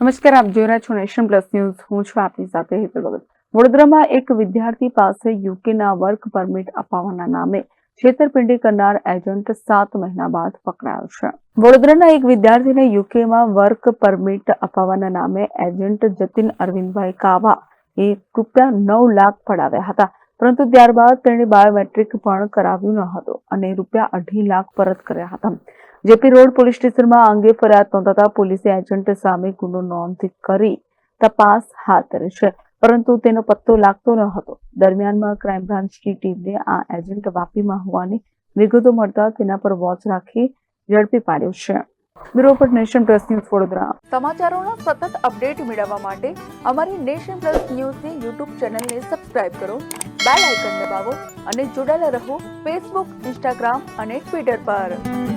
નમસ્કાર, આપ જોઈ રહ્યા છો નેશન પ્લસ ન્યૂઝ. હું છું આપની સાથે હેતલ ભગત. વડોદરામાં એક વિદ્યાર્થી પાસે યુકેના વર્ક પરમિટ અપાવવાના નામે છેતરપિંડી કરનાર એજન્ટ 7 મહિના બાદ પકડાયો છે. વડોદરાના એક વિદ્યાર્થીને યુકેમાં વર્ક પરમિટ અપાવવાના નામે એજન્ટ જતીન અરવિંદભાઈ કાવા એ ₹9 લાખ પડાવ્યા હતા, પરંતુ ત્યારબાદ તેણે બાયોમેટ્રિક પણ કરાવ્યું ન હતું અને ₹2.5 લાખ પરત કર્યા હતા. જેપી રોડ પોલીસ સ્ટેશનમાં આ અંગે ફરિયાદ નોંધાતા પોલીસે એજન્ટ સામે ગુનો નોંધ કરી તપાસ હાથ ધરી છે, પરંતુ તેનો પત્તો લાગતો ન હતો. દરમિયાનમાં ક્રાઇમ બ્રાન્ચની ટીમને આ એજન્ટ વાપીમાં હોવાની વિગતો મળતા તેના પર વોચ રાખી ઝડપી પાડ્યો છે. Bureau report, nation plus news, Vadodara. સમાચારોના સતત અપડેટ મેળવવા માટે અમારી નેશન પ્લસ ન્યૂઝની યુટ્યુબ ચેનલને સબસ્ક્રાઇબ કરો, બેલ આઇકન દબાવો અને જોડાયેલા રહો ફેસબુક, ઇન્સ્ટાગ્રામ અને ટ્વિટર પર.